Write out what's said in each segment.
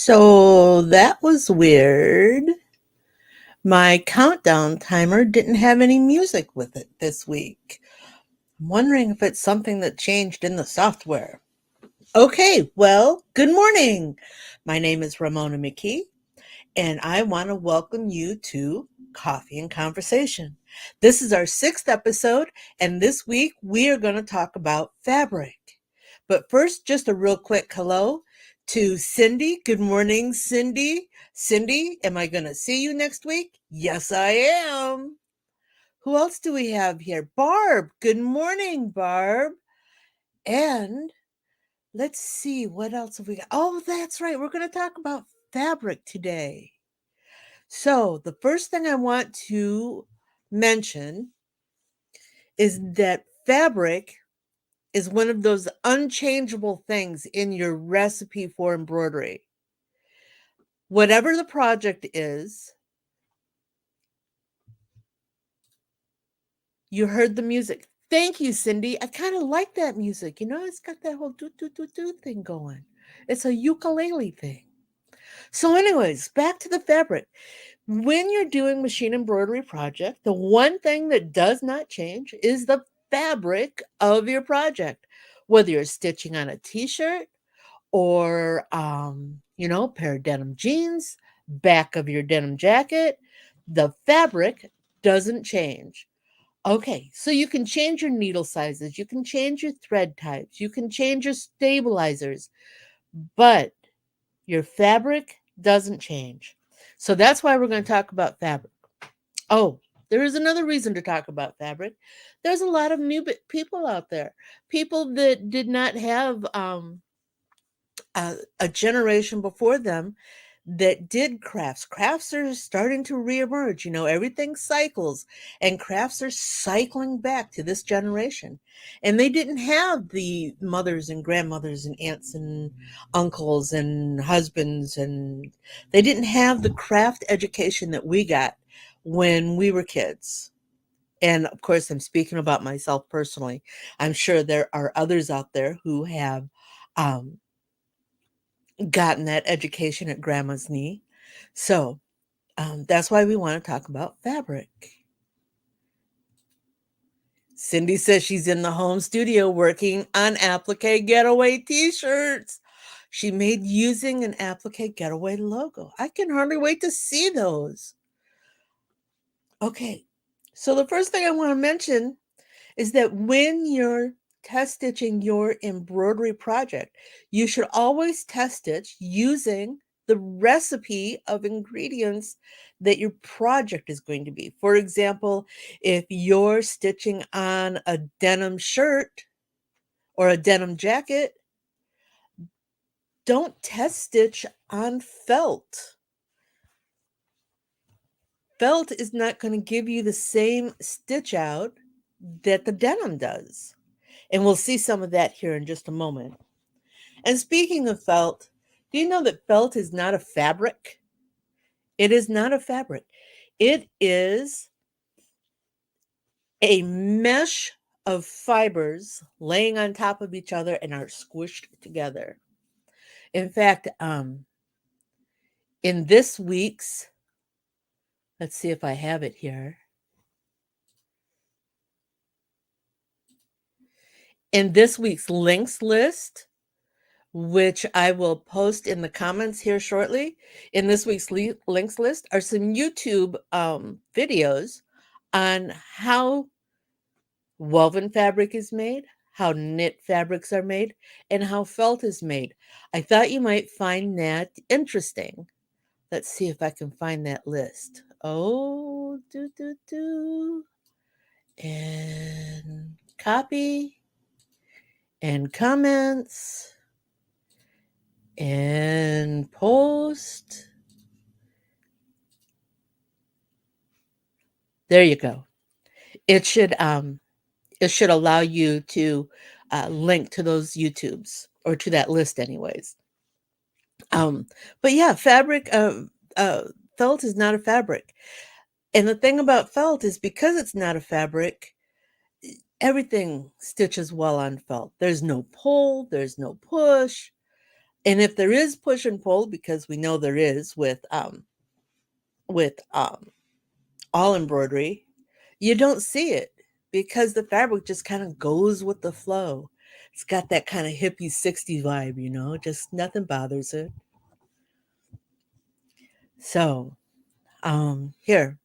So that was weird. My countdown timer didn't have any music with it this week. I'm wondering if it's something that changed in the software. Okay, well, good morning. My name is Ramona McKee, and I want to welcome you to Coffee and Conversation. This is our sixth episode, and this week we are going to talk about fabric. But first, just a real quick hello to Cindy. Good morning, Cindy. Cindy, am I going to see you next week? Yes, I am. Who else do we have here? Barb. Good morning, Barb. And let's see, what else have we got? Oh, that's right. We're going to talk about fabric today. So, the first thing I want to mention is that fabric is one of those unchangeable things in your recipe for embroidery. Whatever the project is, you heard the music. Thank you, Cindy. I kind of like that music. You know, it's got that whole do thing going. It's a ukulele thing. So, anyways, back to the fabric. When you're doing machine embroidery project, the one thing that does not change is the fabric of your project. Whether you're stitching on a t-shirt or pair of denim jeans, back of your denim jacket, the fabric doesn't change. Okay, so you can change your needle sizes, you can change your thread types, you can change your stabilizers, but your fabric doesn't change. So that's why we're going to talk about fabric. Oh, there is another reason to talk about fabric. There's a lot of new people out there, people that did not have a generation before them that did crafts. Crafts are starting to reemerge. You know, everything cycles, and crafts are cycling back to this generation. And they didn't have the mothers and grandmothers and aunts and uncles and husbands, and they didn't have the craft education that we got when we were kids. And of course, I'm speaking about myself personally. I'm sure there are others out there who have um, gotten that education at grandma's knee. So that's why we want to talk about fabric. Cindy says she's in the home studio working on applique getaway t-shirts. She made using an applique getaway logo. I can hardly wait to see those. Okay, so the first thing I want to mention is that when you're test stitching your embroidery project, you should always test stitch using the recipe of ingredients that your project is going to be. For example, if you're stitching on a denim shirt or a denim jacket, don't test stitch on felt. Felt is not going to give you the same stitch out that the denim does. And we'll see some of that here in just a moment. And speaking of felt, do you know that felt is not a fabric? It is not a fabric. It is a mesh of fibers laying on top of each other and are squished together. In fact, in this week's, let's see if I have it here. In this week's links list, which I will post in the comments here shortly, in this week's links list are some YouTube videos on how woven fabric is made, how knit fabrics are made, and how felt is made. I thought you might find that interesting. Let's see if I can find that list. Oh, and copy and comments and post. There you go. It should allow you to link to those YouTubes or to that list, anyways. But yeah, felt is not a fabric, and the thing about felt is because it's not a fabric, everything stitches well on felt. There's no pull, there's no push. And if there is push and pull, because we know there is with all embroidery, you don't see it because the fabric just kind of goes with the flow. It's got that kind of hippie 60s vibe, just nothing bothers it. So, here,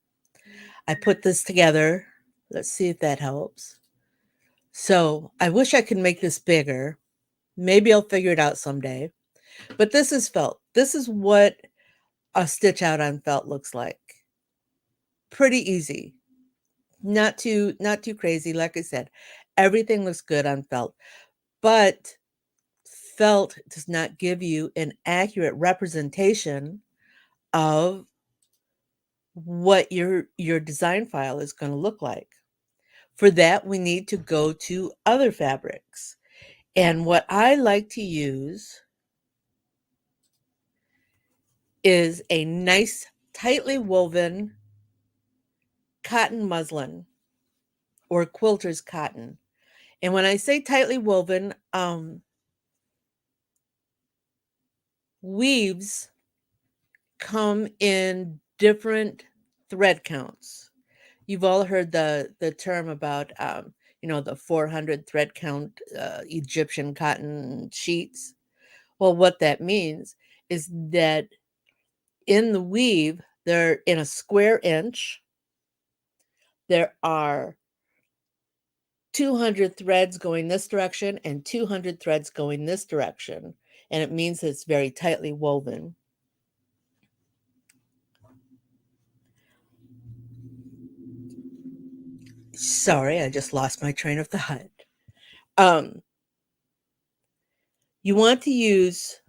I put this together. Let's see if that helps. So, I wish I could make this bigger. Maybe I'll figure it out someday. But this is felt. This is what a stitch out on felt looks like. Pretty easy. Not too crazy, like I said. Everything looks good on felt. But felt does not give you an accurate representation of what your design file is going to look like. For that, we need to go to other fabrics. And what I like to use is a nice, tightly woven cotton muslin or quilter's cotton. And when I say tightly woven, weaves come in different thread counts. You've all heard the term about the 400 thread count Egyptian cotton sheets. Well, what that means is that in the weave, they're in a square inch. There are 200 threads going this direction and 200 threads going this direction, and it means it's very tightly woven. Sorry, I just lost my train of thought. Um, you want to use,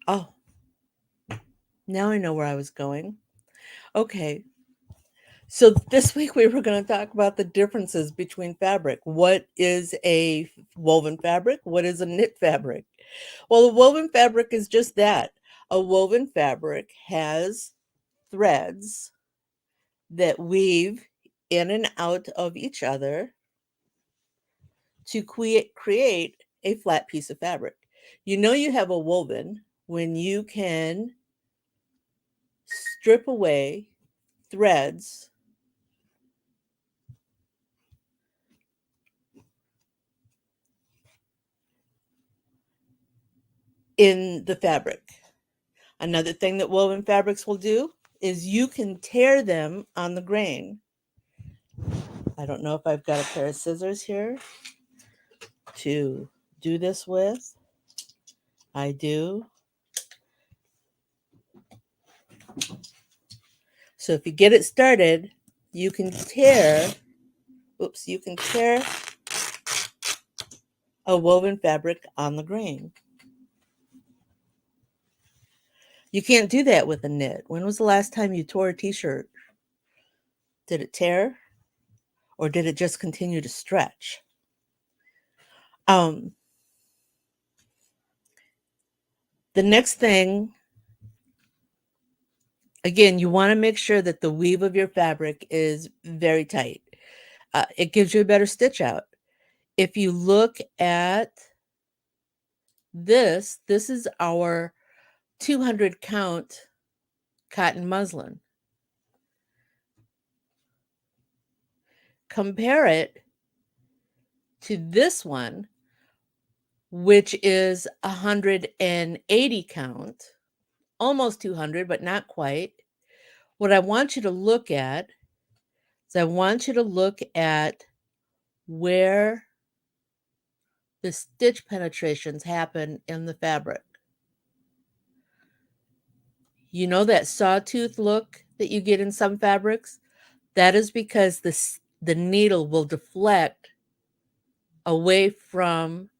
oh, now I know where I was going. Okay, so this week we were going to talk about the differences between fabric. What is a woven fabric? What is a knit fabric? Well, a woven fabric is just that. A woven fabric has threads that weave in and out of each other to create a flat piece of fabric. You know you have a woven when you can strip away threads in the fabric. Another thing that woven fabrics will do is you can tear them on the grain. I don't know if I've got a pair of scissors here to do this with. I do. So if you get it started, you can tear, you can tear a woven fabric on the grain. You can't do that with a knit. When was the last time you tore a t-shirt? Did it tear? Or did it just continue to stretch? The next thing, again, you want to make sure that the weave of your fabric is very tight. It gives you a better stitch out. If you look at this is our 200 count cotton muslin. Compare it to this one, which is 180 count, almost 200, but not quite. What I want you to look at is I want you to look at where the stitch penetrations happen in the fabric. You know that sawtooth look that you get in some fabrics? That is because the needle will deflect away from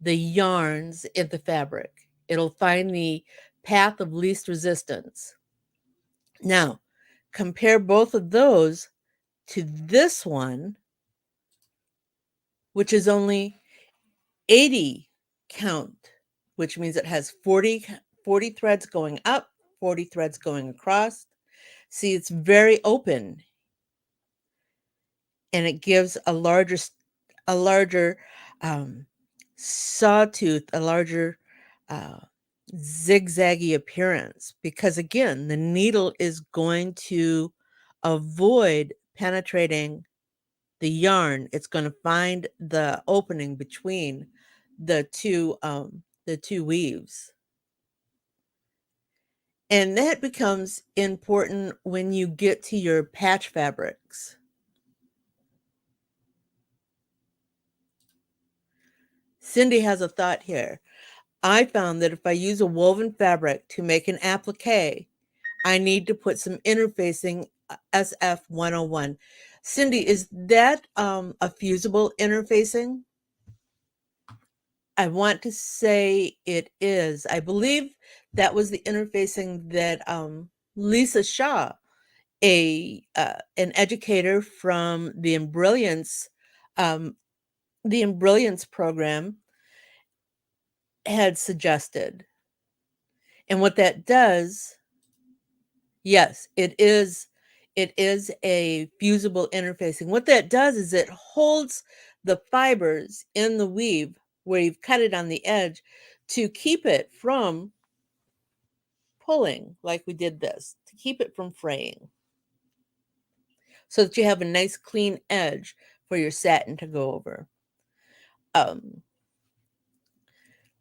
the yarns in the fabric. It'll find the path of least resistance. Now, compare both of those to this one, which is only 80 count, which means it has 40 threads going up, 40 threads going across. See, it's very open, and it gives a larger um, sawtooth, a larger uh, zigzaggy appearance, because again, the needle is going to avoid penetrating the yarn. It's going to find the opening between the two weaves. And that becomes important when you get to your patch fabrics. Cindy has a thought here. I found that if I use a woven fabric to make an applique, I need to put some interfacing SF 101. Cindy, is that a fusible interfacing? I want to say it is. I believe that was the interfacing that Lisa Shaw, an educator from um, the Embrilliance program, had suggested. And what that does, yes, it is a fusible interfacing. What that does is it holds the fibers in the weave where you've cut it on the edge to keep it from pulling like we did this, to keep it from fraying, so that you have a nice clean edge for your satin to go over.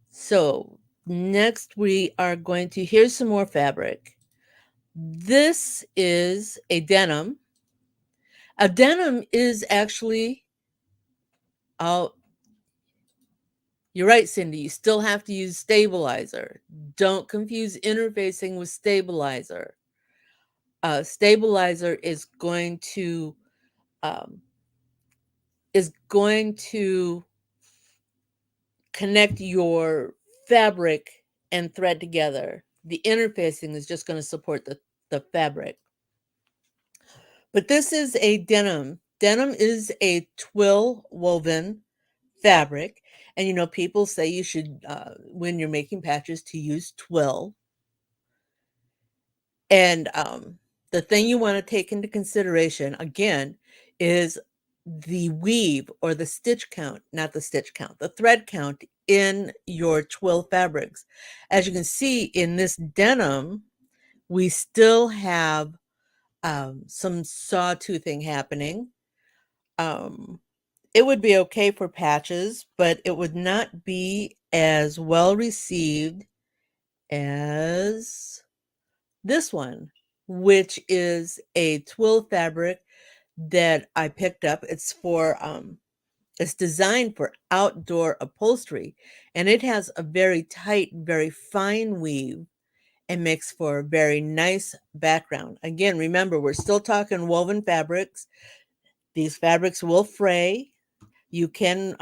So next we are going to, here's some more fabric. This is a denim. A denim is actually, oh, you're right, Cindy, you still have to use stabilizer. Don't confuse interfacing with stabilizer. Stabilizer um, is going to connect your fabric and thread together. The interfacing is just going to support the fabric. But this is a denim. Denim is a twill woven fabric. And, you know, people say you should, when you're making patches, to use twill. And the thing you want to take into consideration, again, is the weave or the stitch count, not the stitch count, the thread count in your twill fabrics. As you can see in this denim, we still have some sawtoothing happening. It would be okay for patches, but it would not be as well received as this one, which is a twill fabric that I picked up. It's designed for outdoor upholstery, and it has a very tight, very fine weave and makes for a very nice background. Again, remember, we're still talking woven fabrics. These fabrics will fray. You can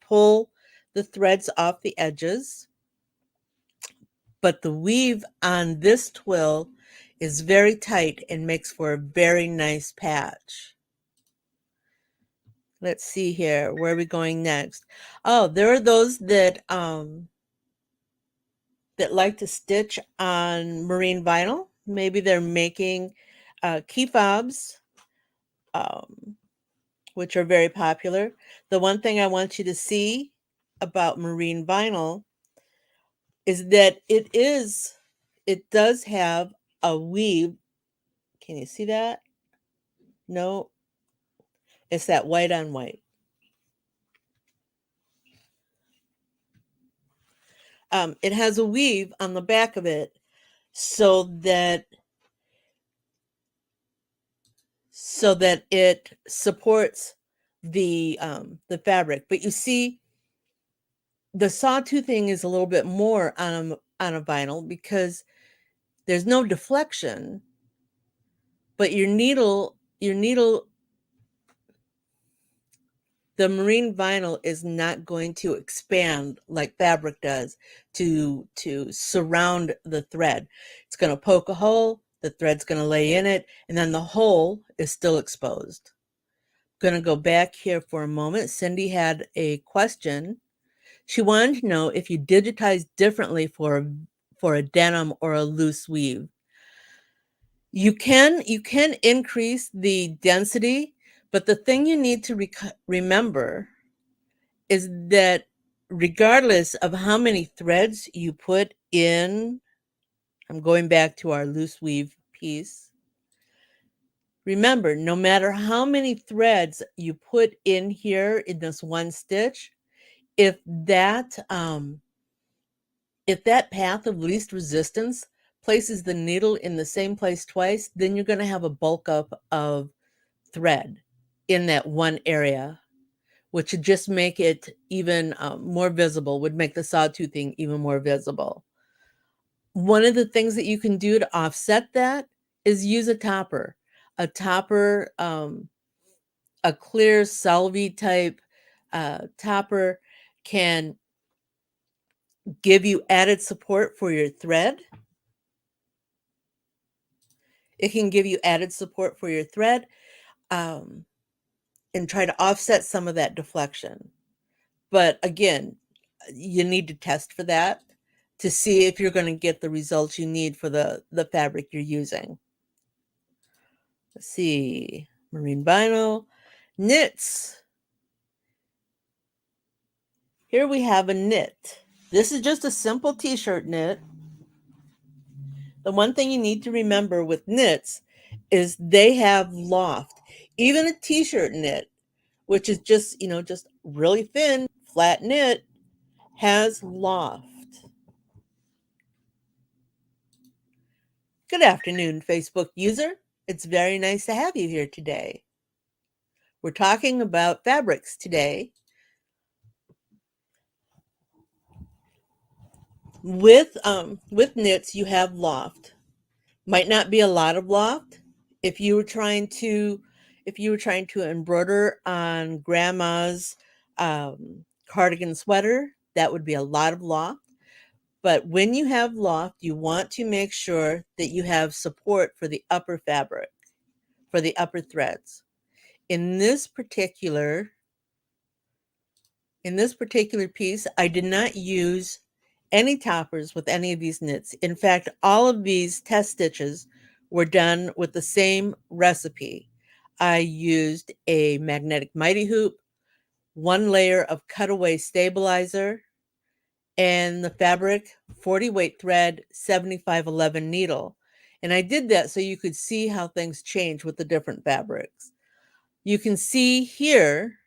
pull the threads off the edges, but the weave on this twill is very tight and makes for a very nice patch. Let's see here. Where are we going next? Oh, there are those that like to stitch on marine vinyl. Maybe they're making key fobs, which are very popular. The one thing I want you to see about marine vinyl is that it does have a weave. Can you see that? No, it's that white on white. It has a weave on the back of it so that it supports the fabric. But you see, the sawtoothing is a little bit more on a vinyl because there's no deflection, but your needle, the marine vinyl is not going to expand like fabric does to surround the thread. It's going to poke a hole, the thread's going to lay in it, and then the hole is still exposed. Going to go back here for a moment. Cindy had a question. She wanted to know if you digitize differently for a denim or a loose weave. You can increase the density, but the thing you need to remember is that regardless of how many threads you put in, I'm going back to our loose weave piece. Remember, no matter how many threads you put in here in this one stitch, if that path of least resistance places the needle in the same place twice, then you're going to have a bulk up of thread in that one area, which would just make it even more visible, would make the sawtoothing even more visible. One of the things that you can do to offset that is use a topper. A topper, a clear Salvi type topper can give you added support for your thread. It can give you added support for your thread and try to offset some of that deflection. But again, you need to test for that to see if you're going to get the results you need for the fabric you're using. Let's see, marine vinyl, knits. Here we have a knit. This is just a simple t-shirt knit. The one thing you need to remember with knits is they have loft. Even a t-shirt knit, which is just, just really thin, flat knit, has loft. Good afternoon, Facebook user. It's very nice to have you here today. We're talking about fabrics today. With knits, you have loft. Might not be a lot of loft. If you were trying to embroider on grandma's cardigan sweater, that would be a lot of loft. But when you have loft, you want to make sure that you have support for the upper fabric, for the upper threads. In this particular piece, I did not use any toppers with any of these knits. In fact, all of these test stitches were done with the same recipe. I used a magnetic mighty hoop, one layer of cutaway stabilizer, and the fabric 40 weight thread 7511 needle. And I did that so you could see how things change with the different fabrics. You can see here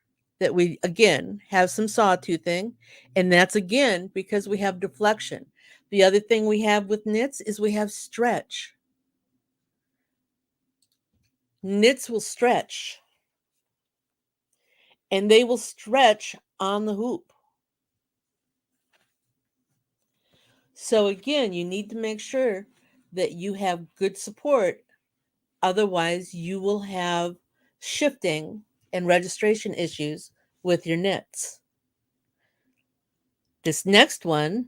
that we again have some sawtoothing, and that's again because we have deflection. The other thing we have with knits is we have stretch. Knits will stretch, and they will stretch on the hoop. So again, you need to make sure that you have good support. Otherwise, you will have shifting and registration issues with your knits. This next one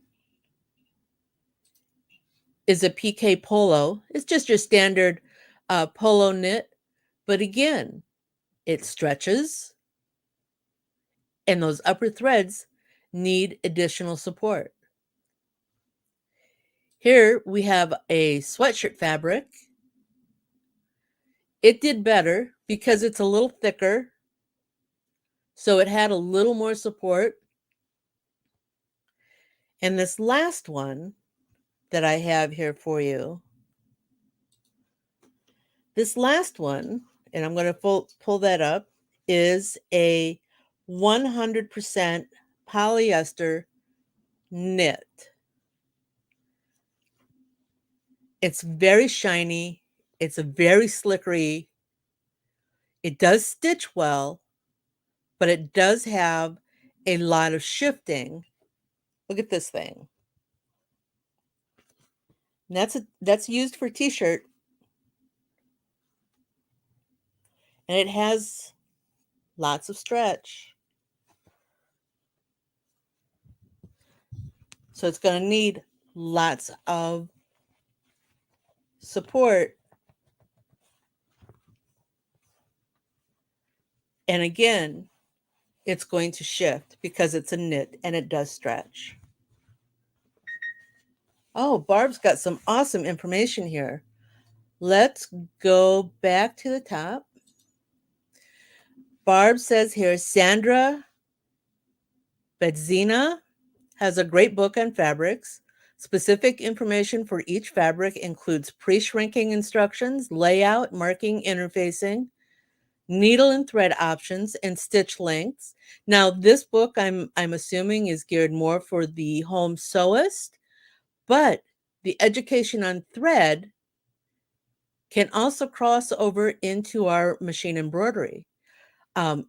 is a PK Polo. It's just your standard polo knit. But again, it stretches, and those upper threads need additional support. Here we have a sweatshirt fabric. It did better because it's a little thicker, so it had a little more support. And this last one that I have here for you, this last one, and I'm going to pull that up, is a 100% polyester knit. It's very shiny. It's a very slickery. It does stitch well, but it does have a lot of shifting. Look at this thing. And that's used for t-shirt. And it has lots of stretch. So it's going to need lots of support. And again, it's going to shift because it's a knit and it does stretch. Oh, Barb's got some awesome information here. Let's go back to the top. Barb says here, Sandra Bedzina has a great book on fabrics. Specific information for each fabric includes pre-shrinking instructions, layout, marking, interfacing, needle and thread options, and stitch lengths. Now, this book I'm assuming is geared more for the home sewist, but the education on thread can also cross over into our machine embroidery.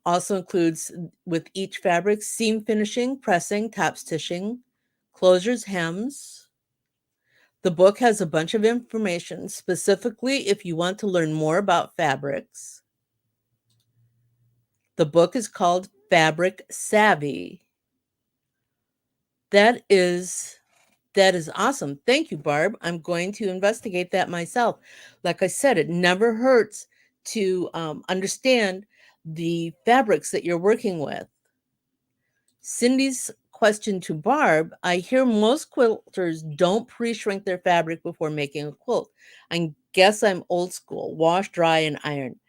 Also includes with each fabric seam finishing, pressing, top stitching, closures, hems. The book has a bunch of information specifically if you want to learn more about fabrics. The book is called Fabric Savvy. That is awesome. Thank you, Barb. I'm going to investigate that myself. Like I said, it never hurts to understand the fabrics that you're working with. Cindy's question to Barb, I hear most quilters don't pre-shrink their fabric before making a quilt. I guess I'm old school, wash, dry, and iron.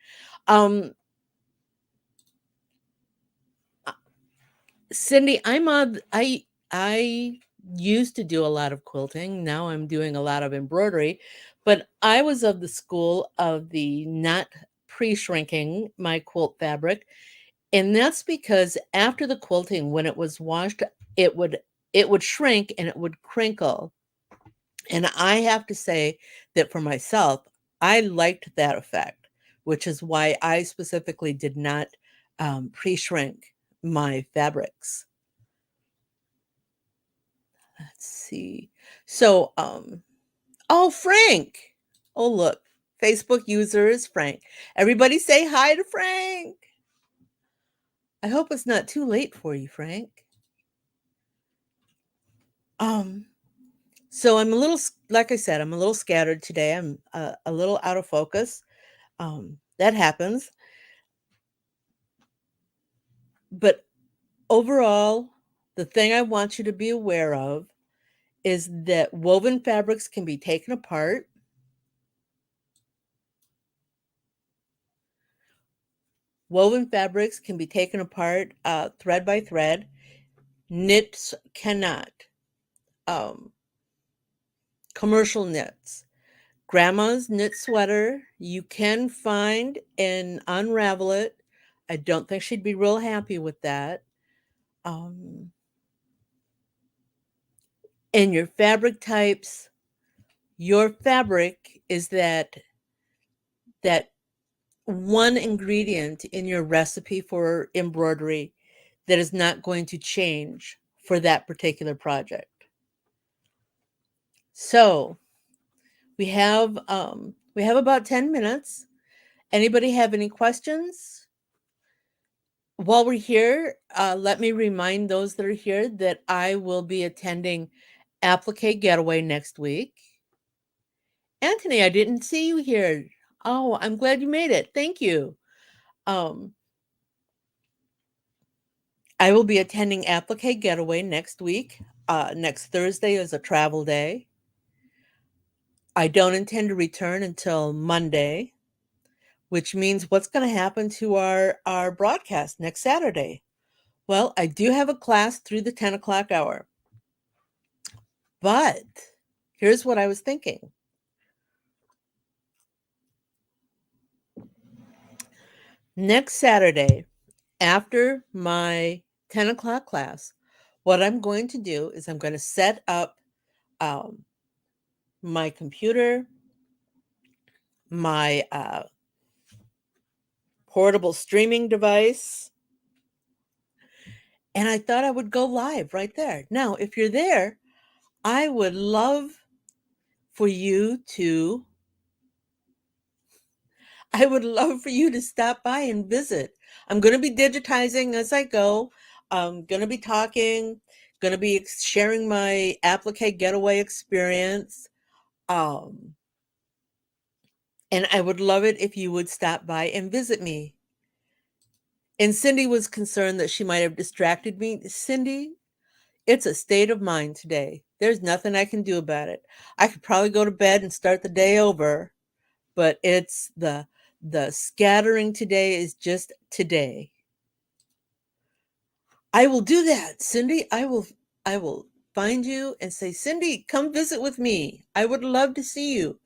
Cindy, I used to do a lot of quilting. Now I'm doing a lot of embroidery, but I was of the school of the not pre-shrinking my quilt fabric. And that's because after the quilting, when it was washed, it would shrink and it would crinkle. And I have to say that for myself, I liked that effect, which is why I specifically did not pre-shrink my fabrics. Let's see. So, oh, Frank. Oh, look. Facebook user is Frank. Everybody say hi to Frank. I hope it's not too late for you, Frank. So I'm a little, like I said, I'm a little scattered today. I'm a little out of focus. That happens. But overall, the thing I want you to be aware of is that woven fabrics can be taken apart. Woven fabrics can be taken apart thread by thread. Knits cannot. Commercial knits. Grandma's knit sweater, you can find and unravel it. I don't think she'd be real happy with that. And your fabric types, your fabric is that one ingredient in your recipe for embroidery that is not going to change for that particular project. So we have about 10 minutes. Anybody have any questions? While we're here, let me remind those that are here that I will be attending Applique Getaway next week. Anthony, I didn't see you here. Oh, I'm glad you made it. Thank you. I will be attending Applique Getaway next week. Next Thursday is a travel day. I don't intend to return until Monday, which means what's going to happen to our broadcast next Saturday? Well, I do have a class through the 10 o'clock hour. But here's what I was thinking. Next Saturday, after my 10 o'clock class, what I'm going to do is I'm going to set up my computer, my portable streaming device, and I thought I would go live right there. Now, if you're there, I would love for you to stop by and visit. I'm going to be digitizing as I go. I'm going to be talking, going to be sharing my Applique Getaway experience. And I would love it if you would stop by and visit me. And Cindy was concerned that she might have distracted me. Cindy, it's a state of mind today. There's nothing I can do about it. I could probably go to bed and start the day over, but it's the scattering today is just today. I will do that, Cindy. I will I will find you and say, Cindy, come visit with me. I would love to see you.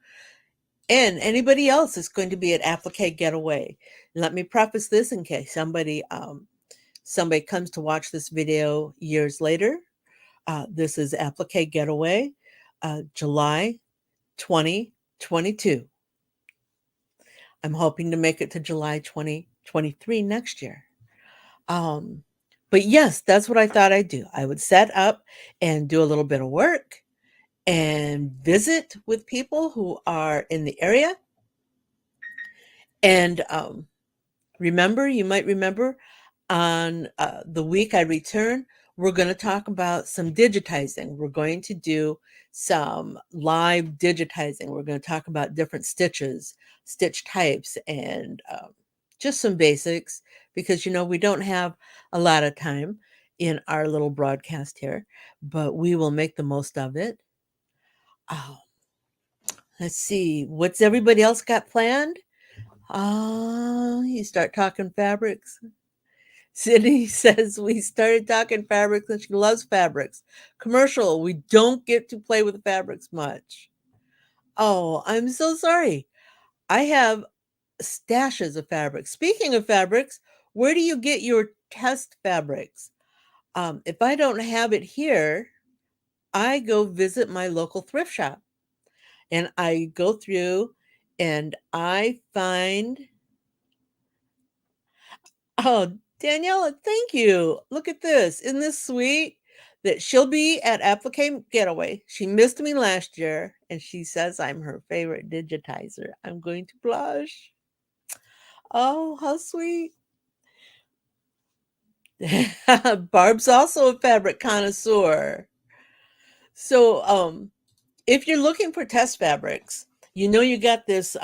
And anybody else is going to be at Applique Getaway. Let me preface this in case somebody comes to watch this video years later. This is Applique Getaway, July 2022. I'm hoping to make it to July 2023 next year. Um, but yes, that's what I thought I'd do. I would set up and do a little bit of work and visit with people who are in the area. And you might remember on the week I return, we're going to talk about some digitizing. We're going to do some live digitizing. We're going to talk about different stitches, stitch types, and just some basics because, we don't have a lot of time in our little broadcast here, but we will make the most of it. Oh, let's see. What's everybody else got planned? You start talking fabrics. Sydney says we started talking fabrics and she loves fabrics. Commercial, we don't get to play with fabrics much. Oh, I'm so sorry. I have stashes of fabrics. Speaking of fabrics, where do you get your test fabrics? If I don't have it here, I go visit my local thrift shop and I go through and I find. Oh, Daniela, thank you. Look at this. Isn't this sweet? That she'll be at Applique Getaway. She missed me last year, and she says I'm her favorite digitizer. I'm going to blush. Oh, how sweet. Barb's also a fabric connoisseur. So, if you're looking for test fabrics, you got this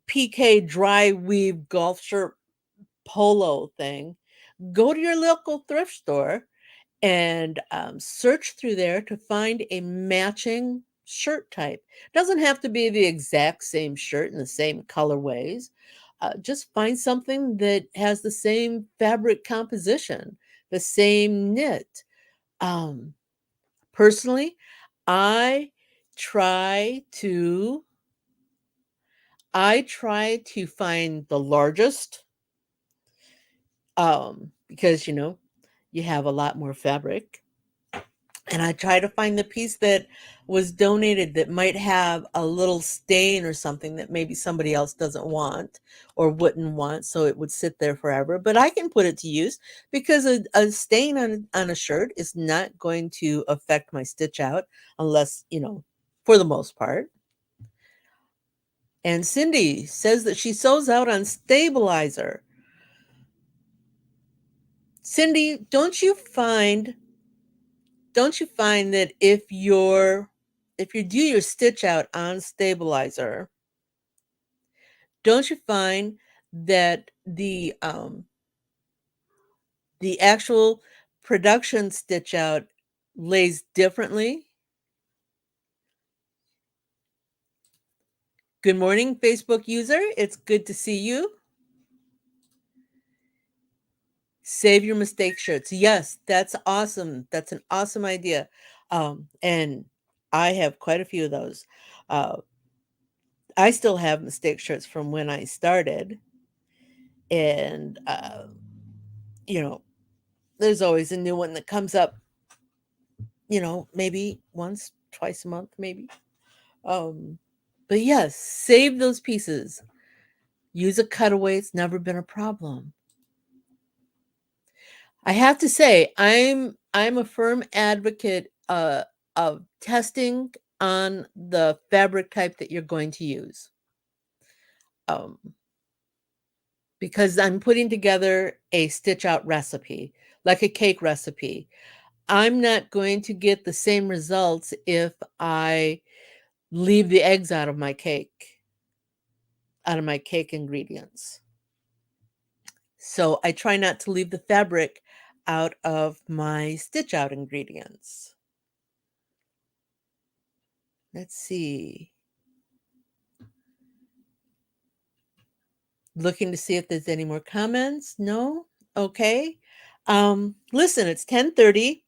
PK dry weave golf shirt polo thing. Go to your local thrift store and search through there to find a matching shirt type. Doesn't have to be the exact same shirt in the same colorways. Just find something that has the same fabric composition, the same knit. Um, Personally, I try to find the largest because you have a lot more fabric. And I try to find the piece that was donated that might have a little stain or something that maybe somebody else doesn't want or wouldn't want, so it would sit there forever. But I can put it to use because a stain on a shirt is not going to affect my stitch out unless, for the most part. And Cindy says that she sews out on stabilizer. Cindy, don't you find that if you do your stitch out on stabilizer, don't you find that the actual production stitch out lays differently? Good morning, Facebook user. It's good to see you. Save your mistake shirts. Yes, that's awesome. That's an awesome idea. And I have quite a few of those. Uh, I still have mistake shirts from when I started, and you know, there's always a new one that comes up, maybe once, twice a month, maybe. Um, but yes, save those pieces. Use a cutaway. It's never been a problem. I have to say, I'm a firm advocate of testing on the fabric type that you're going to use. Um, because I'm putting together a stitch out recipe, like a cake recipe. I'm not going to get the same results if I leave the eggs out of my cake ingredients. So I try not to leave the fabric out of my stitch out ingredients. Let's see. Looking to see if there's any more comments. No? Okay. Listen, it's 10:30.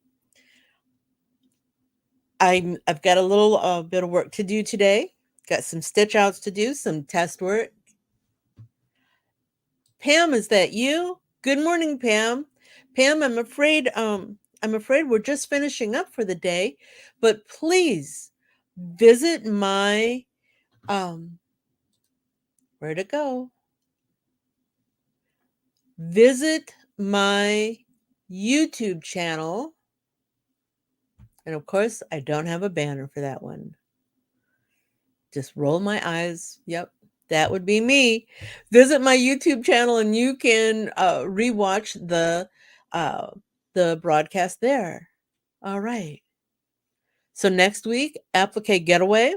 I've got a little bit of work to do today. Got some stitch outs to do, some test work. Pam, is that you? Good morning, Pam. Pam, I'm afraid we're just finishing up for the day, but please visit my where'd it go? Visit my YouTube channel. And of course, I don't have a banner for that one. Just roll my eyes. Yep, that would be me. Visit my YouTube channel and you can rewatch the broadcast there. All right. So next week, Applique Getaway.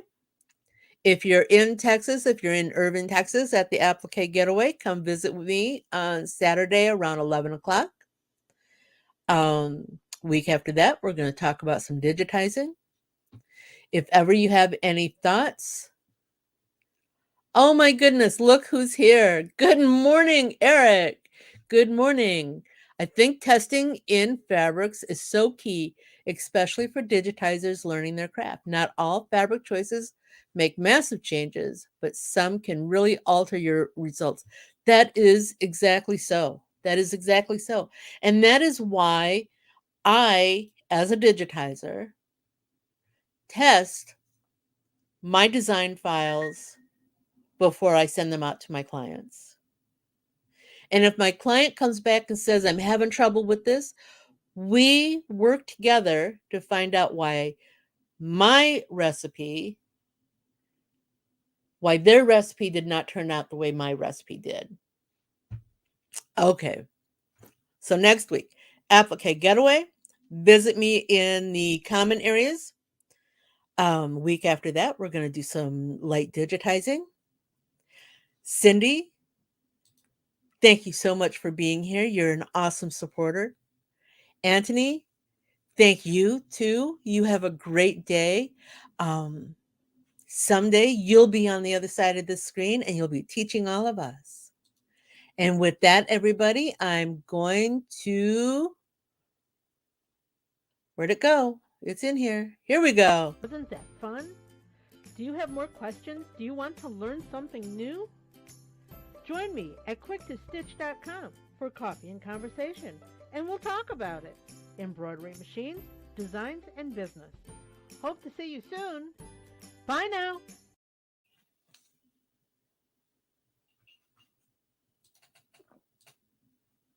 If you're in Texas, if you're in Irving, Texas, at the Applique Getaway, come visit with me on Saturday around 11 o'clock. Week after that, we're going to talk about some digitizing. If ever you have any thoughts, oh my goodness, look who's here. Good morning, Eric. Good morning. I think testing in fabrics is so key, especially for digitizers learning their craft. Not all fabric choices make massive changes, but some can really alter your results. That is exactly so. That is exactly so. And that is why I, as a digitizer, test my design files before I send them out to my clients. And if my client comes back and says, I'm having trouble with this, we work together to find out why their recipe did not turn out the way my recipe did. Okay. So next week, Applique Getaway. Visit me in the common areas. Week after that, we're going to do some light digitizing. Cindy, thank you so much for being here. You're an awesome supporter. Anthony, thank you too. You have a great day. Someday you'll be on the other side of the screen and you'll be teaching all of us. And with that, everybody, I'm going to, where'd it go? It's in here. Here we go. Wasn't that fun? Do you have more questions? Do you want to learn something new? Join me at quicktostitch.com for coffee and conversation, and we'll talk about it. Embroidery machines, designs, and business. Hope to see you soon. Bye now.